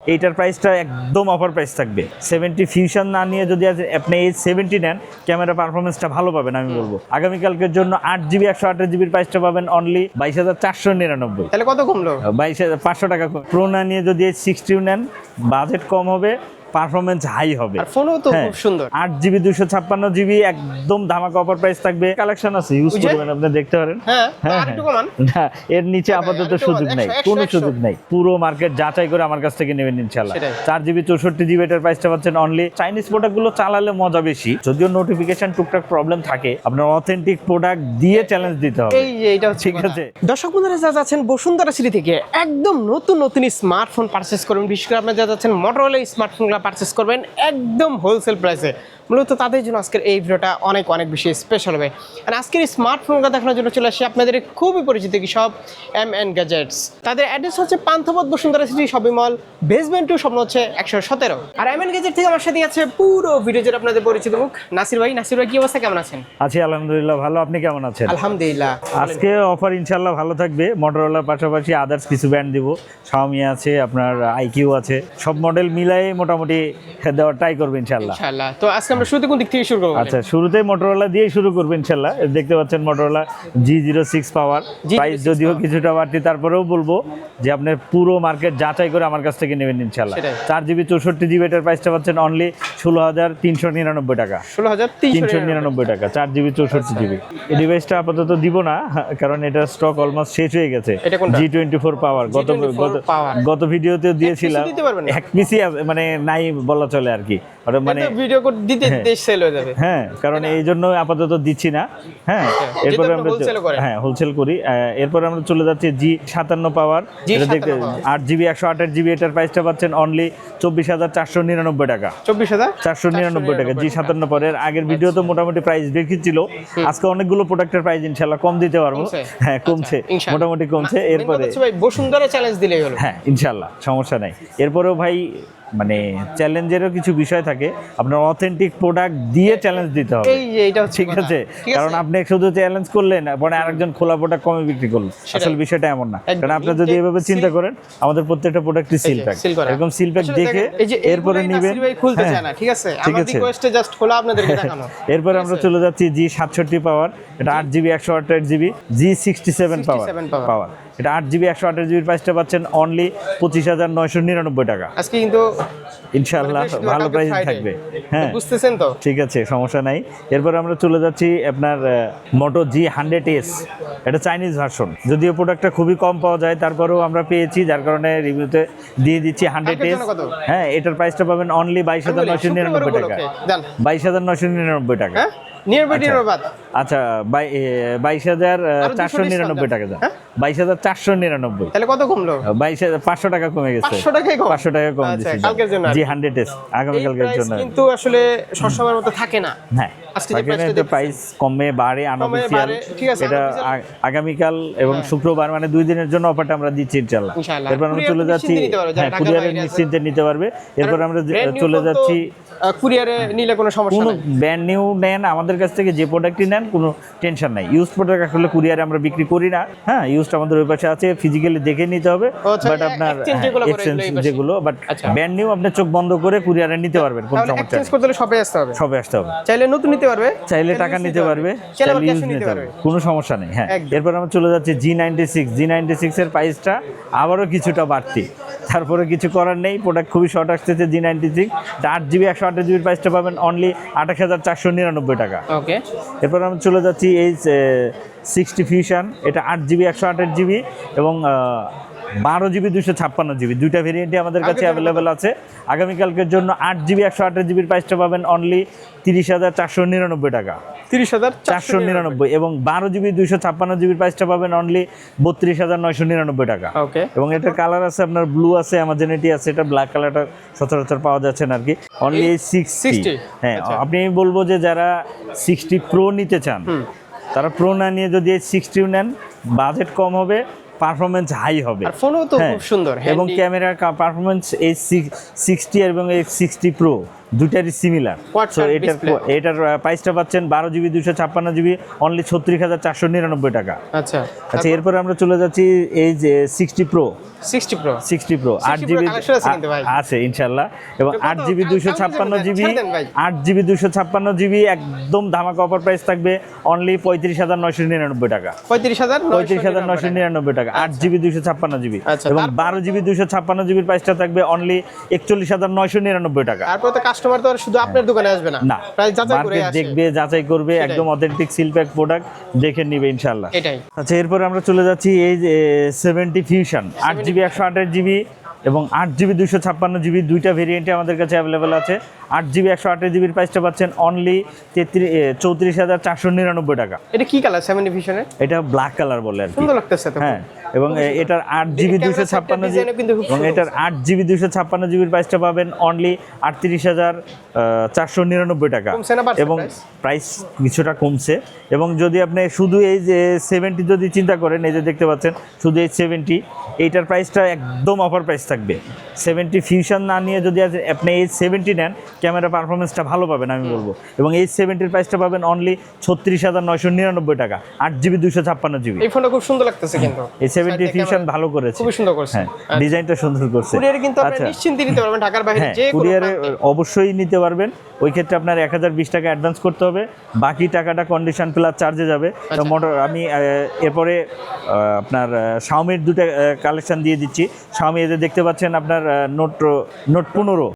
এইটার প্রাইসটা একদম অফার প্রাইস থাকবে। 70 ফিউশন না নিয়ে যদি আপনি এই 70 নেন, ক্যামেরা পারফরমেন্সটা ভালো পাবেন আমি বলবো। আগামীকালকের জন্য 8GB 128GB প্রাইসটা পাবেন অনলি 22,499। তাহলে কত কমলো? 22,500 টাকা। প্রো না নিয়ে যদি 60 নেন, বাজেট কম হবে, পারফরমেন্স হাই হবে। আর ফোনও তো খুব সুন্দর। 8GB 256GB একদম ধামাকা অফার প্রাইস থাকবে। কালেকশন আছে, ইউজ করবেন, আপনি দেখতে পারেন। হ্যাঁ আর একটু কমান না, এর নিচে আপাতত সুযোগ নাই, কোনো সুযোগ নাই। পুরো মার্কেট যাচাই করে আমার কাছ থেকে নেবেন ইনশাআল্লাহ। 4GB 64GB এটার প্রাইসটা পাচ্ছেন অনলি। চাইনিজ প্রোডাক্টগুলো চালালে মজা বেশি, যদিও নোটিফিকেশন টুকটাক প্রবলেম থাকে, আপনার অথেন্টিক প্রোডাক্ট দিয়ে চ্যালেঞ্জ দিতে হবে। এই যে এটা ঠিক আছে। দর্শক বন্ধুরা যারা যাচ্ছেন বসুন্ধরা সিটি থেকে একদম নতুন নতুন স্মার্টফোন পারচেস করবেন, বিশেষ করে আপনারা যারা যাচ্ছেন মোটরোলা স্মার্টফোনগুলো পারচেস করবেন একদম হোলসেল প্রাইসে, মূলত তাদের জন্য আজকের এই ভিডিওটা অনেক অনেক বেশি স্পেশাল হবে। আর আজকের স্মার্টফোনগুলো দেখানোর জন্য চলে আসি আপনাদের খুবই পরিচিত কি সব MN গ্যাজেটস। তাদের অ্যাড্রেস হচ্ছে Panthapath Bashundhara city shopping mall, basement 2, স্বপ্ন হচ্ছে 117। আর MN গ্যাজেট থেকে আমার সাথে আছে পুরো ভিডিও জুড়ে আপনাদের পরিচিত মুখ নাসির ভাই। নাসির ভাই কি অবস্থা, কেমন আছেন? আছি আলহামদুলিল্লাহ ভালো, আপনি কেমন আছেন? আলহামদুলিল্লাহ। আজকে অফার ইনশাআল্লাহ ভালো থাকবে। মোটরোলার পাশাপাশি আদার্স কিছু ব্র্যান্ড দিব, শাওমি আছে, আপনার IQ আছে, সব মডেল মিলাই মোটামুটি দেওয়ার ট্রাই করবে ইনশাআল্লাহ। তো আজকে আমরা শুরুতে কোন দিক থেকে শুরু করব? আচ্ছা, শুরুতে মোটরোলা দিয়ে শুরু করব ইনশাআল্লাহ। দেখতে পাচ্ছেন মোটরোলা G06 পাওয়ার, প্রাইস যদিও কিছুটা বাড়তি, তারপরেও বলবো যে আপনার পুরো মার্কেট যাচাই করে আমার কাছ থেকে নেবেন ইনশাআল্লাহ। 4GB 64GB এটার প্রাইসটা পাচ্ছেন অনলি 16,399 টাকা। 16,399 টাকা 4GB 64GB। এই ডিভাইসটা আপাতত দিব না, কারণ এটা স্টক অলমোস্ট শেষ হয়ে গেছে। G24 পাওয়ার গত ভিডিওতে দিয়েছিলাম, এক পিসি মানে নাই বলা চলে আর কি, মানে ভিডিও দিতে দেশ সেল হয়ে যাবে। হ্যাঁ, কারণ এই জন্য আপাতত দিচ্ছি না। হ্যাঁ, এরপরে আমরা হোলসেল করি। এরপরে আমরা চলে যাচ্ছি G57 পাওয়ার, এটা দেখতে 8GB 128GB এটার প্রাইসটা পাচ্ছেন অনলি 24,499 টাকা। 24,499 টাকা G57 পাওয়ার। আগের ভিডিও তো মোটামুটি প্রাইস দেখিয়েছিল, আজকে অনেকগুলো প্রোডাক্টের প্রাইস ইনশাআল্লাহ কম দিতে পারবো। হ্যাঁ, কমছে, মোটামুটি কমছে। এরপরে বসুন্ধরা চ্যালেঞ্জ দিলেই হলো। হ্যাঁ ইনশাআল্লাহ, সমস্যা নাই। এরপরেও ভাই মানে চ্যালেঞ্জেরও কিছু বিষয় থাকে, আপনার অথেন্টিক প্রোডাক্ট দিয়ে চ্যালেঞ্জ দিতে হবে। এই যে এটা ঠিক আছে, কারণ আপনি শুধু চ্যালেঞ্জ করলেন পরে আরেকজন খোলা প্রোডাক্ট কমে বিক্রি করলেন, আসলে বিষয়টা এমন না। কারণ আপনি যদি এভাবে চিন্তা করেন, আমাদের প্রত্যেকটা প্রোডাক্টই সিল প্যাক, এরকম সিল প্যাক দেখে এরপরে নেবেন। খুলতে চায় না, ঠিক আছে, আমরা রিকোয়েস্টে জাস্ট খোলা আপনাদেরকে দেখানো। এরপর আমরা চলে যাচ্ছি G67 পাওয়ার, এটা 8GB 128GB G67 পাওয়ার, এটা 8GB 128GB প্রাইসটা পাচ্ছেন অনলি 25,999 টাকা। আজকে কিন্তু ইনশাআল্লাহ ভালো প্রাইস থাকবে। হ্যাঁ, বুঝতেছেন তো? ঠিক আছে, সমস্যা নাই। এরপর আমরা চলে যাচ্ছি আপনার মোটো G100s, এটা চাইনিজ ভার্সন, যদিও প্রোডাক্টটা খুবই কম পাওয়া যায়, তারপরেও আমরা পেয়েছি, যার কারণে রিভিউতে দিয়ে দিচ্ছি 100s। হ্যাঁ, এটার প্রাইসটা পাবেন অনলি 22,999 টাকা। 22,999 টাকা। আচ্ছা, 22,499 টাকা। 22,499। তাহলে কত কমলো? 22,500 টাকা কমে গেছে। 500 টাকা কম দিচ্ছি কালকের জন্য। G100s আগামীকালকের জন্য। কিন্তু আসলে সবসময়ের মতো থাকে না। হ্যাঁ, প্রাইস কমে বাড়ে আনঅফিশিয়াল। এটা আগামীকাল এবং শুক্রবার মানে 2 দিনের জন্য অফারটা আমরা দিচ্ছি ইনশাআল্লাহ। এরপর আমরা চলে যাচ্ছি, হ্যাঁ, কুরিয়ারে নিশ্চিন্তে নিতে পারবে। এরপর আমরা চলে যাচ্ছি, কুরিয়ারে নিলে কোনো সমস্যা নেই। ব্র্যান্ড নিউ নেন আমাদের কাছ থেকে, যে প্রোডাক্টই নেন কোনো টেনশন নাই। ইউজ প্রোডাক্ট আসলে কুরিয়ারে আমরা বিক্রি করি না। হ্যাঁ, ইউজটা আমাদের ওই পাশে আছে, ফিজিক্যালি দেখে নিতে হবে। বাট আপনার এক্সচেঞ্জ যেগুলো, বাট ব্র্যান্ড নিউ আপনি চোখ বন্ধ করে কুরিয়ারে নিতে পারবেন, কোনো সমস্যা নেই। এক্সচেঞ্জ করতে হলে সবে আসতে হবে, সবে আসতে হবে। চাইলে নতুন নিতে পারবে, চাইলে টাকা নিতে পারবে, চাইলে ইউজ নিতে পারবে, কোনো সমস্যা নেই। হ্যাঁ, এরপর আমরা চলে যাচ্ছি G96 এর প্রাইসটা আবারও কিছুটা বাড়তি, তারপরে কিছু করার নেই, প্রোডাক্ট খুবই শর্ট আসতেছে। G96 8GB 128GB প্রাইসটা পাবেন অনলি 28,499 টাকা। ওকে, এরপর আমরা চলে যাচ্ছি এই 60 ফিউশন, এটা 8GB 128GB এবং 12GB 256GB, দুইটা ভেরিয়েন্টই আমাদের কাছে অ্যাভেলেবেল আছে। আগামীকালকের জন্য 8GB 128GB প্রাইসটা পাবেন অনলি 30,499 টাকা। 30,499 এবং 12GB 256GB প্রাইসটা পাবেন অনলি 32,999 টাকা। ওকে, এবং এটার কালার আছে আপনার ব্লু আছে, অ্যামাজনেটি আছে, এটা ব্ল্যাক কালারটা সচরাচর পাওয়া যাচ্ছে না আর কি, অনলি 60। হ্যাঁ, আপনি বলবো যে যারা 60 প্রো নিতে চান, তারা প্রো না নিয়ে যদি 60 নেন, বাজেট কম হবে, পারফরমেন্স হাই হবে, আর ফোনও তো খুব সুন্দর, এবং ক্যামেরার পারফরমেন্স এই 60 এবং এই 60 প্রো দুটারই সিমিলার। Quad সো touch এটার display। এটার প্রাইসটা পাচ্ছেন 12GB 256GB অনলি 36,499 টাকা। আচ্ছা আচ্ছা, এরপরে আমরা চলে যাচ্ছি এই যে 60 Pro 60 Pro 60 Pro 60 Pro 8GB collection আছে কিন্তু ভাই। আছে ইনশাআল্লাহ, এবং কত? 8GB কালকে 256GB ছেড়ে দেন ভাই। 8GB 256GB একদম ধামাকা অফার প্রাইস থাকবে অনলি 35,999 টাকা। 35,999 টাকা 8GB 256GB, আচ্ছা, এবং তারপর? 12GB 256GB প্রাইসটা থাকবে অনলি 41,999 টাকা। তারপরে তো কাস্টমার তো আর শুধু আপনার দোকানে আসবে না, না, প্রাইস যাচাই করে মার্কেট আসে। দেখবে, যাচাই করবে, একদম অথেন্টিক সিলপ্যাক প্রোডাক্ট দেখে নিবে ইনশাআল্লাহ। এটাই। আচ্ছা, এরপর আমরা চলে যাচ্ছি এই যে 70 ফিউশন 8GB 128GB এবং 8GB 256GB দুইটা ভেরিয়েন্টে আমাদের কাছে অ্যাভেলেবেল আছে। 8GB 128GBর প্রাইসটা পাচ্ছেন অনলি 34,499 টাকা। এটা কি কালার 70 ভিশনের? এটা ব্ল্যাক কালার বলে আর কি। সুন্দর লাগতেছে তো। হ্যাঁ, এবং এটার 8GB ক্যামেরা সেটটার 256GB ডিজাইনও কিন্তু খুব এবং সুন্দর। এটার 8GB 256GBর প্রাইসটা পাবেন অনলি 38,499 টাকা। কমছে না বাড়ছে এবং price? প্রাইস কিছুটা কমছে। এবং যদি আপনি শুধু এই যে 70 যদি চিন্তা করেন, এই যে দেখতে পাচ্ছেন শুধু এই 70, এইটার প্রাইসটা একদম অফার প্রাইস থাকবে। 70 ফিউশন না নিয়ে যদি আপনি এই 70 নেন, ক্যামেরা পারফরমেন্সটা ভালো পাবেন আমি বলবো। এবং এই 70-র প্রাইসটা পাবেন অনলি 36,999 টাকা 8GB 256GB। এই ফোনটা খুব সুন্দর লাগতেছে কিন্তু। এই 70 ফিউশন ভালো করেছে, খুবই সুন্দর করছে। হ্যাঁ, ডিজাইনটা সুন্দর করছে। কুরিয়ারে কিন্তু আপনি আচ্ছা, নিশ্চিন্তে নিতে পারবেন ঢাকার বাইরে হ্যাঁ, যে কোনো কুরিয়ারে প্রান্তে। অবশ্যই নিতে পারবেন। ওই ক্ষেত্রে আপনার 1020 টাকা অ্যাডভান্স করতে হবে, বাকি টাকাটা কন্ডিশন প্লাস চার্জে যাবে। তো মোটর আমি এরপরে আপনার শাওমির দুটো কালেকশন দিয়ে দিচ্ছি। শাওমি এদের দেখতে পাচ্ছেন আপনার নোট 15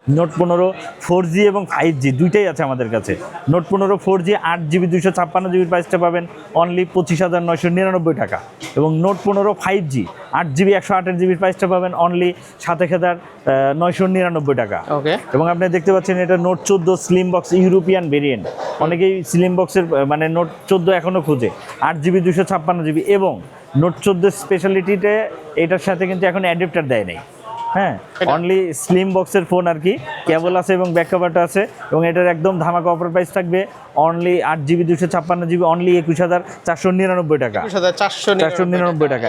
4G এবং 5G দুইটাই আছে আমাদের কাছে। নোট 15 4G 8GB 256GB প্রাইসটা পাবেন অনলি 25,999 টাকা, এবং নোট 15 5G 8GB 128GBর প্রাইসটা পাবেন অনলি 27,999 টাকা। ওকে। এবং আপনি দেখতে পাচ্ছেন এটা note 14 slim box European variant. অনেকেই স্লিম বক্সের মানে নোট 14 এখনও খুঁজে। 8GB 256GB এবং নোট 14 স্পেশালিটিতে এটার সাথে কিন্তু এখন অ্যাডাপ্টার দেয় নাই। হ্যাঁ, অনলি স্লিম বক্সের ফোন আর কি, কেবল আছে এবং ব্যাক কভারটা আছে। এবং এটার একদম ধামাকা অফার প্রাইস থাকবে অনলি 8GB 256GB অনলি 21,499 টাকা। 499 টাকা।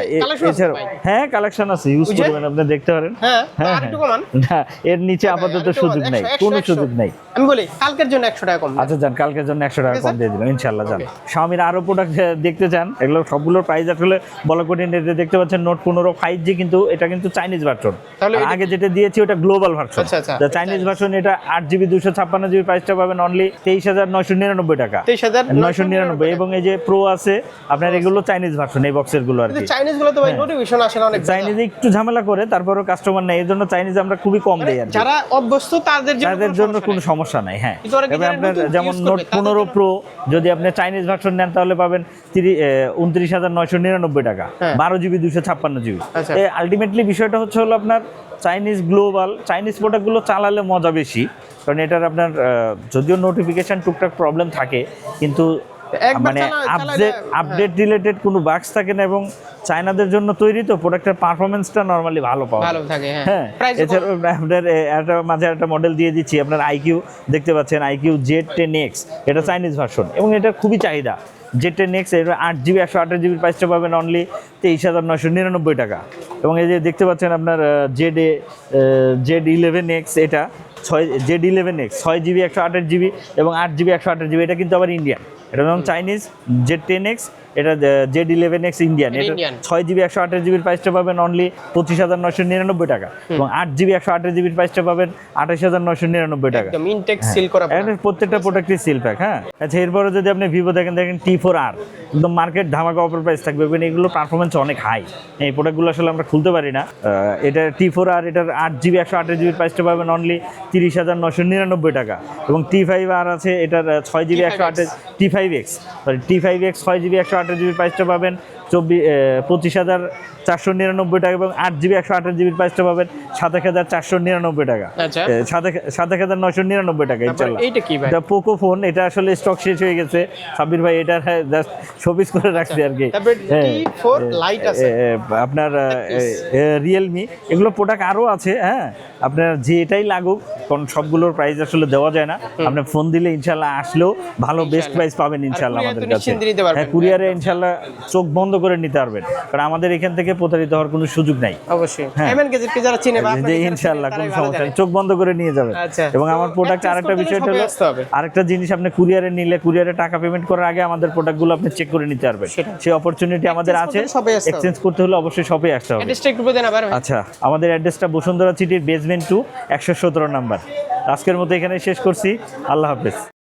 এছাড়াও হ্যাঁ কালেকশন আছে, ইউজ করবেন, আপনি দেখতে পারেন। হ্যাঁ, হ্যাঁ, আর একটু কমান। না, এর নিচে আপাতত সুযোগ নাই, কোনো সুযোগ নাই। আমি বলি কালকের জন্য 100 টাকা কম। আচ্ছা যান, কালকের জন্য 100 টাকা ঠিক কম আছে? দিয়ে দিলাম ইনশাআল্লাহ। যান, শাওমির আরো প্রোডাক্ট দেখতে চান, এগুলো সবগুলোর প্রাইস আসলে বলা কঠিন। এটা দেখতে পাচ্ছেন নোট 15 5G, কিন্তু এটা কিন্তু চাইনিজ ভার্সন। তাহলে এটা আগে যেটা দিয়েছি ওটা গ্লোবাল ভার্সন। আচ্ছা, আচ্ছা। চাইনিজ ভার্সন এটা 8GB 256GB প্রাইসটা পাবেন অনলি 23,999 টাকা। 23,999 এবং এই যে প্রো আছে আপনার, এগুলো চাইনিজ ভার্সন এই বক্সের গুলো আর কিন্তু কি। চাইনিজ গুলো তো ভাই নোটিফিকেশন আসে না অনেক। চাইনিজে একটু ঝামেলা করে, তারপরেও কাস্টমার নেই, এর জন্য চাইনিজ আমরা খুবই কম দেই আর কি। যারা অভ্যস্ত তাদের জন্য কোনো সমস্যা নাই। হ্যাঁ, কিন্তু ওরা কি তবে যারা আপনার নতুন যেমন use করবে, নোট তাদের 15 জন্য- প্রো যদি আপনি চাইনিজ ভার্সন নেন তাহলে পাবেন 29,999 টাকা, হ্যাঁ। 12GB 256GB। আচ্ছা। আলটিমেটলি বিষয়টা হচ্ছে হলো আপনার চাইনিজ গ্লোবাল চাইনিজ প্রোডাক্টগুলো চালালে মজা বেশি, কারণ এটার আপনার যদিও নোটিফিকেশন টুকটাক প্রবলেম থাকে, কিন্তু একবার মানে চালালে, আপডেট রিলেটেড কোনো বাগস থাকে না, এবং চায়নাদের জন্য তৈরি তো প্রোডাক্টের পারফরমেন্সটা নরমালি ভালো পাওয়া ভালো যায়। থাকে। হ্যাঁ, হ্যাঁ, প্রাইস এছাড়াও আপনার একটা মাঝে একটা মডেল দিয়ে দিচ্ছি আপনার আইকিউ দেখতে পাচ্ছেন, আইকিউ Z10X, এটা চাইনিজ ভার্সন এবং এটা খুবই চাহিদা। Z10X এর 8GB 128GB প্রাইসটা পাবেন অনলি 23,999 টাকা। এবং এই যে দেখতে পাচ্ছেন আপনার Z11X, এটা Z11X 6GB 128GB এবং 8GB 128GB, এটা কিন্তু আবার ইন্ডিয়ান, এটা যেমন চাইনিজ। Z10X এটা Z11X ইন্ডিয়ান, এটা Indian। 6GB 128GB প্রাইসটা পাবেন অনলি 25,999 টাকা, এবং 8GB 128GB প্রাইসটা পাবেন 28,999 টাকা। একদম ইনটেক সিল করা। এখানে প্রত্যেকটা প্রোডাক্টই সিল প্যাক। হ্যাঁ, আচ্ছা, এরপরে যদি আপনি ভিভো দেখেন T4R, একদম মার্কেট ধামাকা অফার প্রাইস থাকবে, এবং এগুলো পারফরমেন্স অনেক হাই। এই প্রোডাক্টগুলো আসলে আমরা খুলতে পারি না। এটা T4R, এটার 8GB 128GB প্রাইসটা পাবেন অনলি 30,999 টাকা, এবং T5R আছে, এটার 6GB 128 T5X 6GB 128GB প্রাইসটা পাবেন 25,499 টাকা, এবং 8GB 128GB প্রাইসটা পাবেন 27,499 টাকা। আচ্ছা। 27,999 টাকা ইনশাআল্লাহ। এইটা কি ভাই? এটা পোকো ফোন, এটা আসলে স্টক শেষ হয়ে গেছে সাব্বির ভাই, এটা জাস্ট শোপিস করে রাখছি আর কি। তারপরে T4 লাইট আছে আপনার রিয়েলমি, এগুলো প্রোডাক্ট আরও আছে। হ্যাঁ, আপনার যেটাই লাগুক, কারণ সবগুলোর প্রাইস আসলে দেওয়া যায় না। আপনি ফোন দিলে ইনশাল্লাহ আসলেও ভালো বেস্ট প্রাইস পাবেন ইনশাল্লাহ কুরিয়ারে আমাদের তো কাছে। নিশ্চিন্তে নিতে পারবেন। হ্যাঁ, কুরিয়ারে ইনশাল্লাহ চোখ বন্ধ করে নিতে পারবেন, কারণ আমাদের এখান থেকে প্রতারিত হওয়ার কোনো সুযোগ নাই। অবশ্যই হ্যাঁ। এমএন গ্যাজেটকে যারা চিনে বা যে আপনাকে যারা ইনশাআল্লাহ চিনে কোনো তারাই ভালো সমস্যা নেই, জানে। চোখ বন্ধ করে নিয়ে যাবেন। আচ্ছা। এবং আমার প্রোডাক্ট Exchange আরেকটা করতে বিষয় হলে হলো সবাই আসতে হবে। আরেকটা জিনিস, আপনি কুরিয়ারে নিলে কুরিয়ারে টাকা পেমেন্ট করার আগে আমাদের প্রোডাক্টগুলো আপনি চেক করে নিতে পারবেন, সেটাই। সেই অপরচুনিটি আমাদের Exchange আছে। করতে হলে সবাই আসতে হবে। এক্সচেঞ্জ করতে হলে অবশ্যই শপে আসতে হবে। অ্যাড্রেসটা একটু বলে দেন আবার। আচ্ছা, আমাদের অ্যাড্রেসটা বসুন্ধরা সিটির বেসমেন্ট 2 117 নাম্বার। আজকের মতো এখানে শেষ করছি। আল্লাহ হাফেজ।